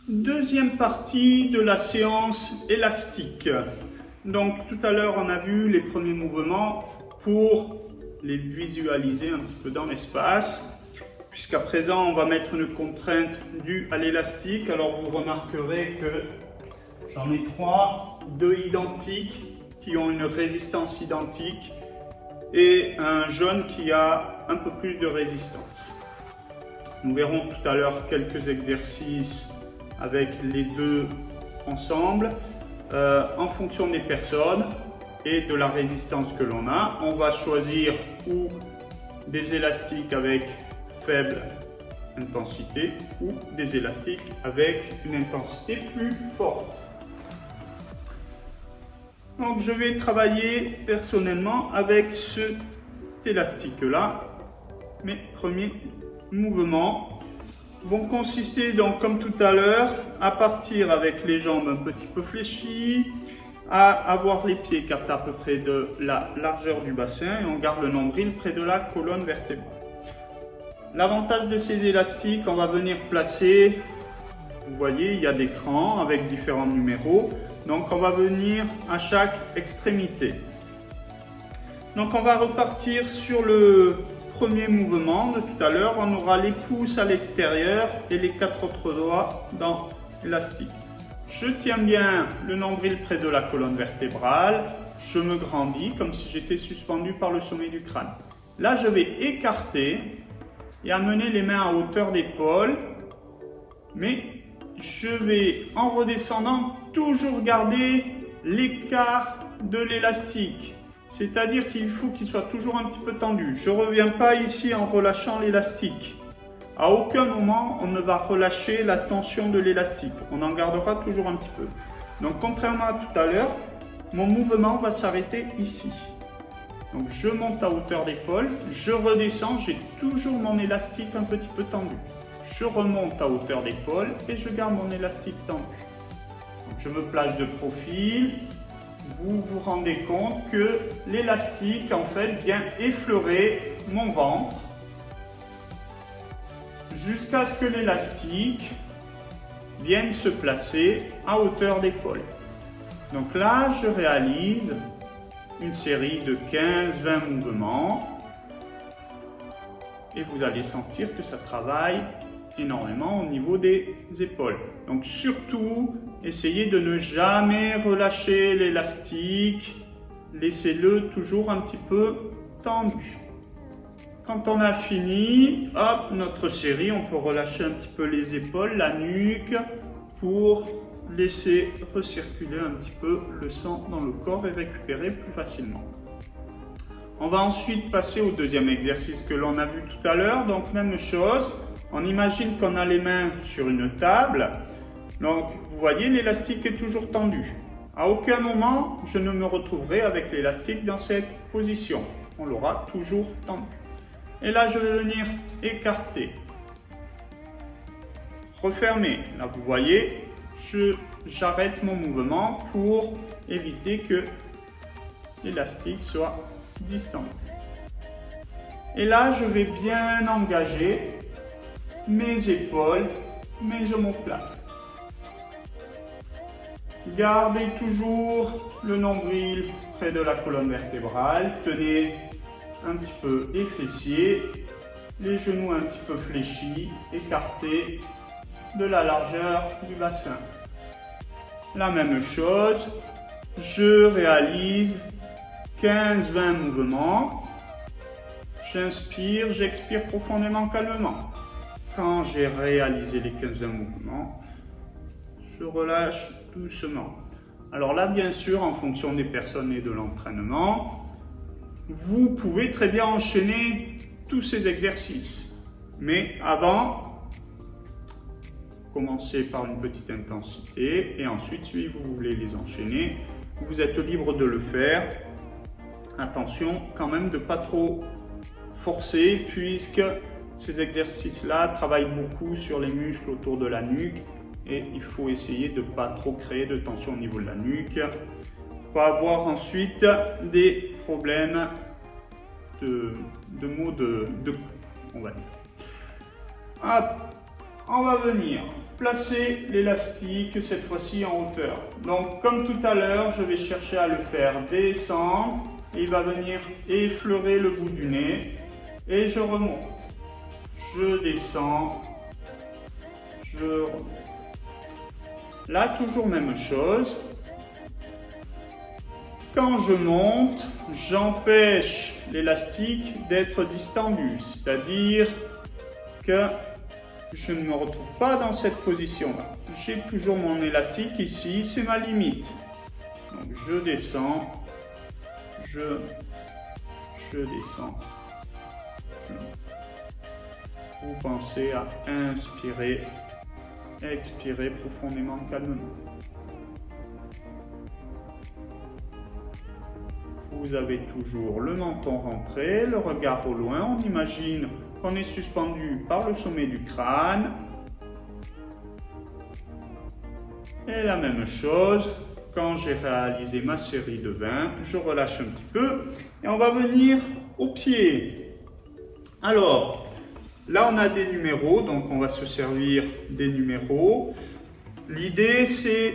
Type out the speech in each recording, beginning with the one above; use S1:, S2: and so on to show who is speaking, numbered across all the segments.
S1: Deuxième partie de la séance élastique. Donc tout à l'heure on a vu les premiers mouvements pour les visualiser un petit peu dans l'espace. Puisqu'à présent on va mettre une contrainte due à l'élastique. Alors vous remarquerez que j'en ai trois, deux identiques qui ont une résistance identique et un jaune qui a un peu plus de résistance. Nous verrons tout à l'heure quelques exercices avec les deux ensemble. En fonction des personnes et de la résistance que l'on a, on va choisir ou des élastiques avec faible intensité ou des élastiques avec une intensité plus forte. Donc je vais travailler personnellement avec cet élastique là. Mes premiers mouvements vont consister donc comme tout à l'heure à partir avec les jambes un petit peu fléchies, à avoir les pieds captés à peu près de la largeur du bassin et on garde le nombril près de la colonne vertébrale. L'avantage de ces élastiques, on va venir placer, vous voyez il y a des crans avec différents numéros, donc on va venir à chaque extrémité. Donc on va repartir sur le premier mouvement de tout à l'heure, on aura les pouces à l'extérieur et les quatre autres doigts dans l'élastique. Je tiens bien le nombril près de la colonne vertébrale, je me grandis comme si j'étais suspendu par le sommet du crâne. Là je vais écarter et amener les mains à hauteur d'épaule, mais je vais en redescendant toujours garder l'écart de l'élastique. C'est-à-dire qu'il faut qu'il soit toujours un petit peu tendu. Je ne reviens pas ici en relâchant l'élastique. À aucun moment, on ne va relâcher la tension de l'élastique. On en gardera toujours un petit peu. Donc, contrairement à tout à l'heure, mon mouvement va s'arrêter ici. Donc, je monte à hauteur d'épaule, je redescends, j'ai toujours mon élastique un petit peu tendu. Je remonte à hauteur d'épaule et je garde mon élastique tendu. Donc, je me place de profil. Vous vous rendez compte que l'élastique en fait vient effleurer mon ventre jusqu'à ce que l'élastique vienne se placer à hauteur d'épaule. Donc là, je réalise une série de 15-20 mouvements et vous allez sentir que ça travaille énormément au niveau des épaules. Donc surtout, essayez de ne jamais relâcher l'élastique, laissez-le toujours un petit peu tendu. Quand on a fini, hop, notre série, on peut relâcher un petit peu les épaules, la nuque, pour laisser recirculer un petit peu le sang dans le corps et récupérer plus facilement. On va ensuite passer au deuxième exercice que l'on a vu tout à l'heure, donc même chose. On imagine qu'on a les mains sur une table, donc vous voyez l'élastique est toujours tendu. À aucun moment je ne me retrouverai avec l'élastique dans cette position, on l'aura toujours tendu. Et là je vais venir écarter, refermer, là vous voyez, j'arrête mon mouvement pour éviter que l'élastique soit distendu. Et là je vais bien engager mes épaules, mes omoplates. Gardez toujours le nombril près de la colonne vertébrale. Tenez un petit peu les fessiers, les genoux un petit peu fléchis, écartés de la largeur du bassin. La même chose, je réalise 15-20 mouvements. J'inspire, j'expire profondément, calmement. Quand j'ai réalisé les 15 mouvements, je relâche doucement. Alors là, bien sûr, en fonction des personnes et de l'entraînement, vous pouvez très bien enchaîner tous ces exercices. Mais avant, commencez par une petite intensité et ensuite, si vous voulez les enchaîner, vous êtes libre de le faire. Attention quand même de ne pas trop forcer puisque ces exercices-là travaillent beaucoup sur les muscles autour de la nuque et il faut essayer de ne pas trop créer de tension au niveau de la nuque pour pas avoir ensuite des problèmes de maux de cou, on va dire. Hop, on va venir placer l'élastique cette fois-ci en hauteur. Donc comme tout à l'heure, je vais chercher à le faire descendre. Il va venir effleurer le bout du nez et je remonte. Je descends, je remonte. Là, toujours même chose. Quand je monte, j'empêche l'élastique d'être distendu, c'est-à-dire que je ne me retrouve pas dans cette position-là. J'ai toujours mon élastique ici, c'est ma limite. Donc je descends, je descends. Vous pensez à inspirer, expirer profondément, calmement. Vous avez toujours le menton rentré, le regard au loin. On imagine qu'on est suspendu par le sommet du crâne. Et la même chose, quand j'ai réalisé ma série de 20, je relâche un petit peu et on va venir au pied. Alors, là on a des numéros, donc on va se servir des numéros. L'idée c'est,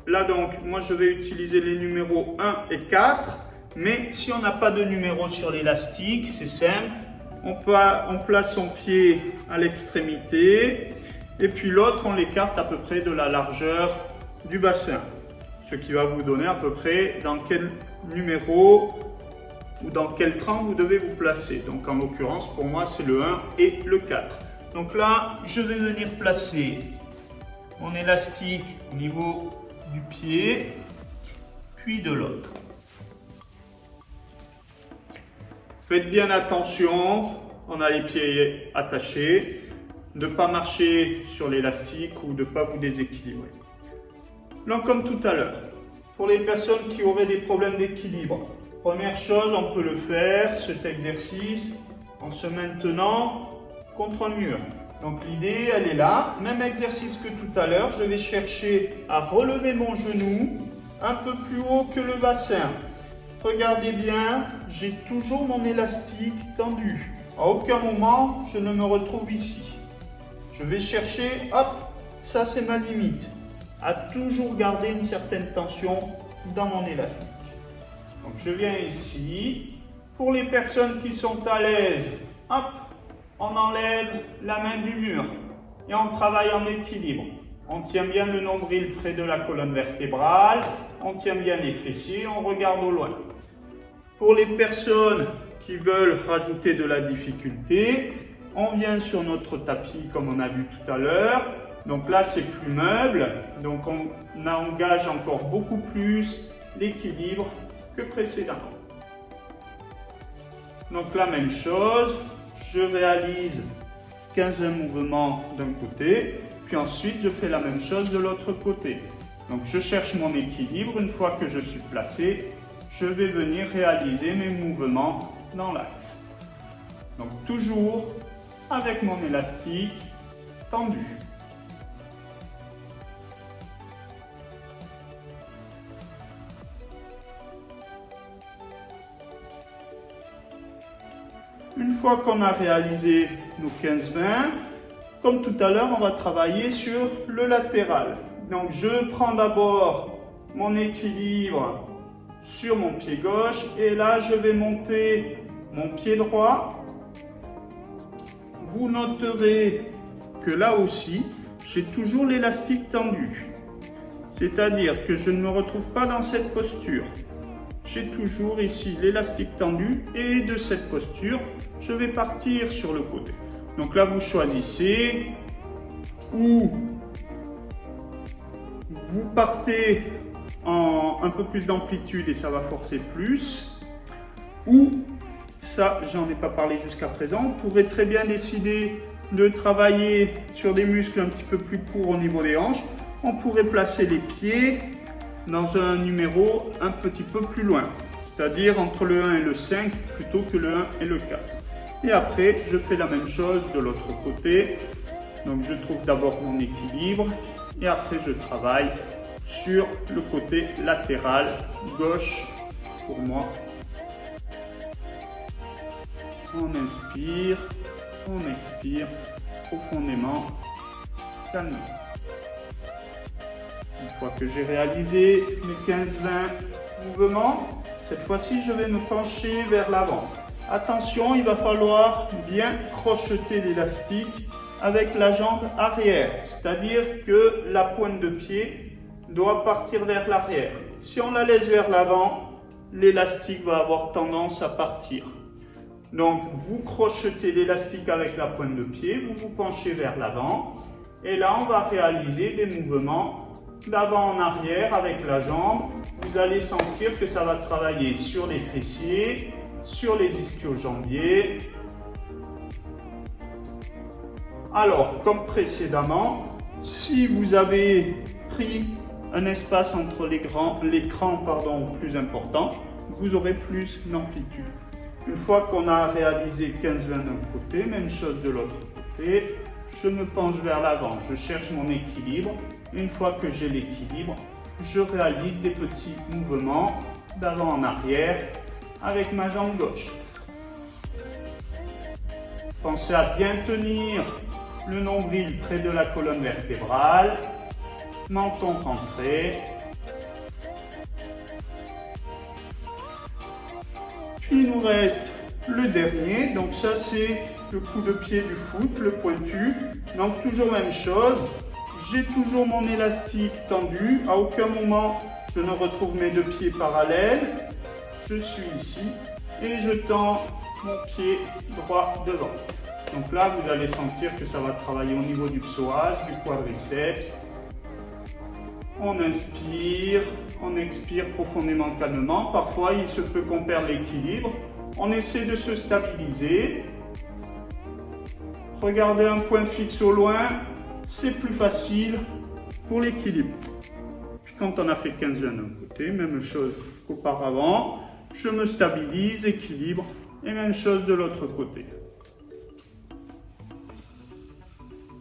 S1: là donc, moi je vais utiliser les numéros 1 et 4, mais si on n'a pas de numéro sur l'élastique, c'est simple, on place son pied à l'extrémité, et puis l'autre on l'écarte à peu près de la largeur du bassin, ce qui va vous donner à peu près dans quel numéro ou dans quel tram vous devez vous placer. Donc en l'occurrence pour moi c'est le 1 et le 4. Donc là je vais venir placer mon élastique au niveau du pied, puis de l'autre. Faites bien attention, on a les pieds attachés, de ne pas marcher sur l'élastique ou de ne pas vous déséquilibrer. Donc comme tout à l'heure, pour les personnes qui auraient des problèmes d'équilibre, première chose, on peut le faire, cet exercice, en se maintenant contre un mur. Donc l'idée, elle est là. Même exercice que tout à l'heure, je vais chercher à relever mon genou un peu plus haut que le bassin. Regardez bien, j'ai toujours mon élastique tendu. À aucun moment, je ne me retrouve ici. Je vais chercher, hop, ça c'est ma limite. À toujours garder une certaine tension dans mon élastique. Donc je viens ici. Pour les personnes qui sont à l'aise, hop, on enlève la main du mur et on travaille en équilibre. On tient bien le nombril près de la colonne vertébrale, on tient bien les fessiers, on regarde au loin. Pour les personnes qui veulent rajouter de la difficulté, on vient sur notre tapis comme on a vu tout à l'heure. Donc là c'est plus meuble, donc on engage encore beaucoup plus l'équilibre que précédemment. Donc la même chose, je réalise 15 mouvements d'un côté, puis ensuite je fais la même chose de l'autre côté. Donc je cherche mon équilibre, une fois que je suis placé, je vais venir réaliser mes mouvements dans l'axe. Donc toujours avec mon élastique tendu. Une fois qu'on a réalisé nos 15-20, comme tout à l'heure, on va travailler sur le latéral. Donc je prends d'abord mon équilibre sur mon pied gauche et là je vais monter mon pied droit. Vous noterez que là aussi, j'ai toujours l'élastique tendu. C'est-à-dire que je ne me retrouve pas dans cette posture. J'ai toujours ici l'élastique tendu et de cette posture, je vais partir sur le côté. Donc là, vous choisissez ou vous partez en un peu plus d'amplitude et ça va forcer plus, ou ça, j'en ai pas parlé jusqu'à présent, on pourrait très bien décider de travailler sur des muscles un petit peu plus courts au niveau des hanches. On pourrait placer les pieds dans un numéro un petit peu plus loin, c'est-à-dire entre le 1 et le 5 plutôt que le 1 et le 4. Et après, je fais la même chose de l'autre côté. Donc je trouve d'abord mon équilibre et après je travaille sur le côté latéral gauche pour moi. On inspire, on expire profondément calmement. Une fois que j'ai réalisé mes 15-20 mouvements, cette fois-ci, je vais me pencher vers l'avant. Attention, il va falloir bien crocheter l'élastique avec la jambe arrière, c'est-à-dire que la pointe de pied doit partir vers l'arrière. Si on la laisse vers l'avant, l'élastique va avoir tendance à partir. Donc, vous crochetez l'élastique avec la pointe de pied, vous vous penchez vers l'avant, et là, on va réaliser des mouvements d'avant en arrière avec la jambe. Vous allez sentir que ça va travailler sur les fessiers, sur les ischio-jambiers. Alors, comme précédemment, si vous avez pris un espace entre l'écran plus important, vous aurez plus d'amplitude. Une fois qu'on a réalisé 15-20 d'un côté, même chose de l'autre côté, je me penche vers l'avant, je cherche mon équilibre. Une fois que j'ai l'équilibre, je réalise des petits mouvements d'avant en arrière avec ma jambe gauche. Pensez à bien tenir le nombril près de la colonne vertébrale, menton rentré. Puis il nous reste le dernier, donc ça c'est le coup de pied du foot, le pointu. Donc toujours même chose, j'ai toujours mon élastique tendu, à aucun moment je ne retrouve mes deux pieds parallèles. Je suis ici et je tends mon pied droit devant. Donc là, vous allez sentir que ça va travailler au niveau du psoas, du quadriceps. On inspire, on expire profondément, calmement. Parfois, il se peut qu'on perde l'équilibre. On essaie de se stabiliser. Regardez un point fixe au loin, c'est plus facile pour l'équilibre. Puis quand on a fait 15 d'un côté, même chose qu'auparavant, je me stabilise, équilibre, et même chose de l'autre côté.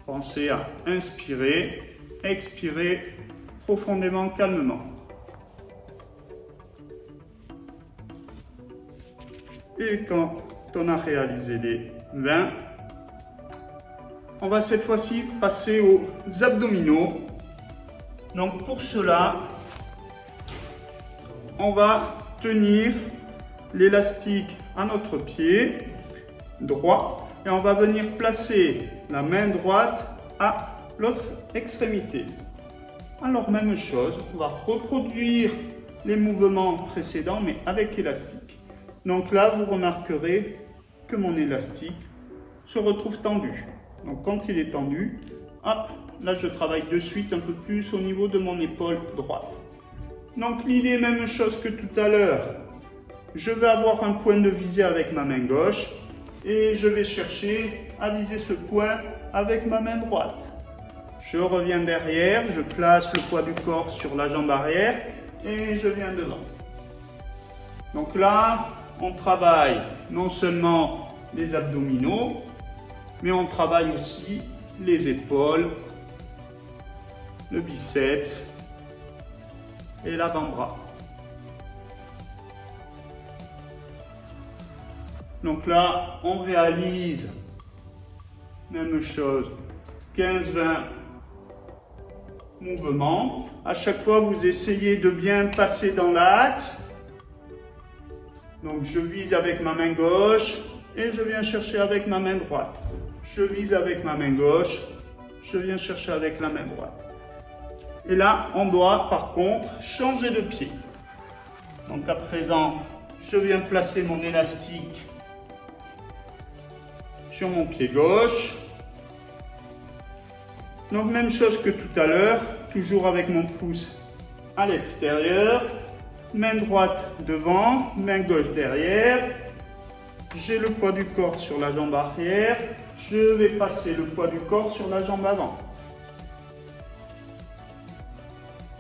S1: Pensez à inspirer, expirer profondément, calmement. Et quand on a réalisé les 20, on va cette fois-ci passer aux abdominaux. Donc pour cela, on va tenir l'élastique à notre pied droit et on va venir placer la main droite à l'autre extrémité. Alors même chose, on va reproduire les mouvements précédents mais avec élastique. Donc là, vous remarquerez que mon élastique se retrouve tendu. Donc quand il est tendu, hop, là je travaille de suite un peu plus au niveau de mon épaule droite. Donc l'idée, même chose que tout à l'heure, je vais avoir un point de visée avec ma main gauche et je vais chercher à viser ce point avec ma main droite. Je reviens derrière, je place le poids du corps sur la jambe arrière et je viens devant. Donc là, on travaille non seulement les abdominaux, mais on travaille aussi les épaules, le biceps et l'avant-bras. Donc là, on réalise, même chose, 15-20 mouvements. À chaque fois, vous essayez de bien passer dans l'axe. Donc je vise avec ma main gauche et je viens chercher avec ma main droite. Je vise avec ma main gauche, je viens chercher avec la main droite. Et là, on doit par contre changer de pied. Donc à présent, je viens placer mon élastique sur mon pied gauche. Donc même chose que tout à l'heure, toujours avec mon pouce à l'extérieur. Main droite devant, main gauche derrière. J'ai le poids du corps sur la jambe arrière. Je vais passer le poids du corps sur la jambe avant.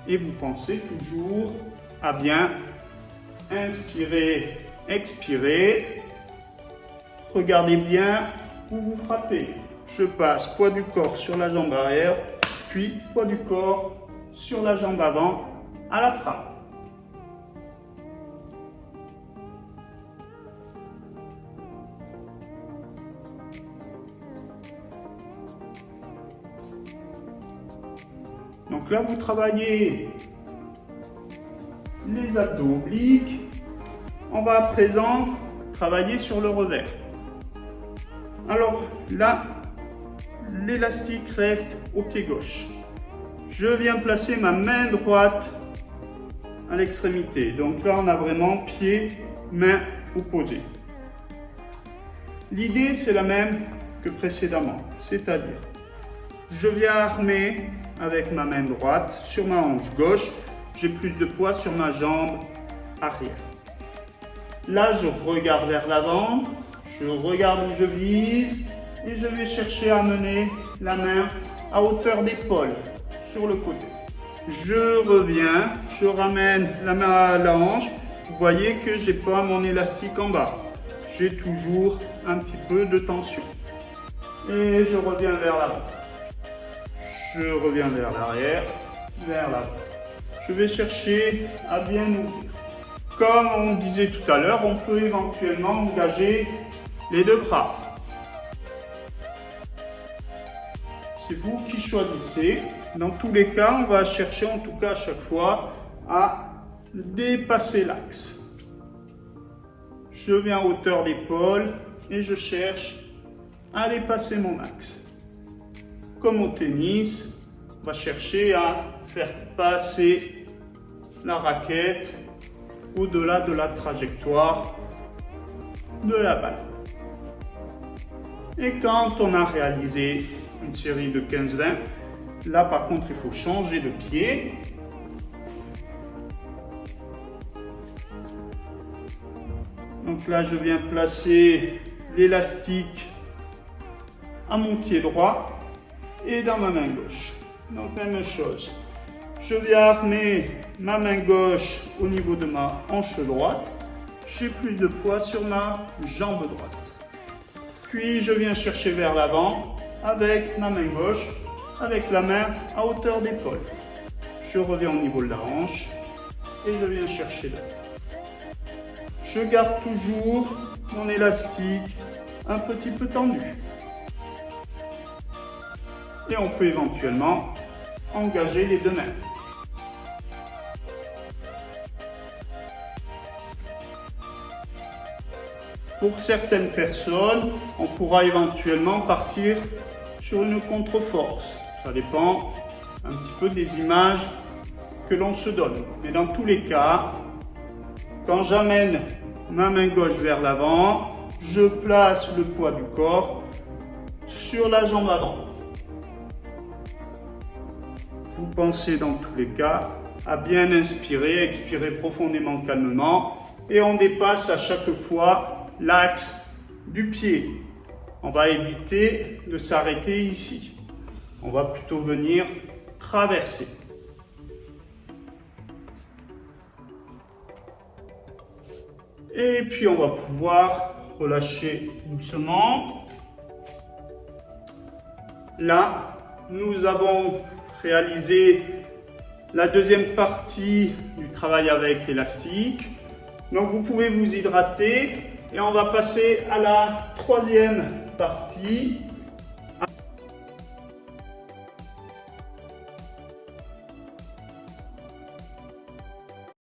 S1: Et vous pensez toujours à bien inspirer, expirer. Regardez bien où vous frappez. Je passe poids du corps sur la jambe arrière, puis poids du corps sur la jambe avant à la frappe. Donc là, vous travaillez les abdos obliques. On va à présent travailler sur le revers. Alors là, l'élastique reste au pied gauche. Je viens placer ma main droite à l'extrémité. Donc là, on a vraiment pied, main opposée. L'idée, c'est la même que précédemment, c'est-à-dire, je viens armer avec ma main droite sur ma hanche gauche. J'ai plus de poids sur ma jambe arrière. Là, je regarde vers l'avant, je regarde où je vise et je vais chercher à amener la main à hauteur d'épaule sur le côté. Je reviens, je ramène la main à la hanche. Vous voyez que je n'ai pas mon élastique en bas. J'ai toujours un petit peu de tension. Et je reviens vers l'avant. Je reviens vers l'arrière, vers l'avant. Je vais chercher à bien ouvrir. Comme on disait tout à l'heure, on peut éventuellement engager les deux bras. C'est vous qui choisissez. Dans tous les cas, on va chercher en tout cas à chaque fois à dépasser l'axe. Je viens à hauteur d'épaule et je cherche à dépasser mon axe. Comme au tennis, on va chercher à faire passer la raquette au-delà de la trajectoire de la balle. Et quand on a réalisé une série de 15-20, là par contre il faut changer de pied. Donc là je viens placer l'élastique à mon pied droit et dans ma main gauche. Donc même chose. Je viens armer ma main gauche au niveau de ma hanche droite. J'ai plus de poids sur ma jambe droite. Puis je viens chercher vers l'avant avec ma main gauche, avec la main à hauteur d'épaule. Je reviens au niveau de la hanche et je viens chercher là. Je garde toujours mon élastique un petit peu tendu. Et on peut éventuellement engager les deux mains. Pour certaines personnes, on pourra éventuellement partir sur une contre-force. Ça dépend un petit peu des images que l'on se donne. Mais dans tous les cas, quand j'amène ma main gauche vers l'avant, je place le poids du corps sur la jambe avant. Vous pensez dans tous les cas à bien inspirer, expirer profondément, calmement, et on dépasse à chaque fois l'axe du pied. On va éviter de s'arrêter ici. On va plutôt venir traverser. Et puis on va pouvoir relâcher doucement. Là, nous avons réalisé la deuxième partie du travail avec élastique. Donc vous pouvez vous hydrater et on va passer à la troisième partie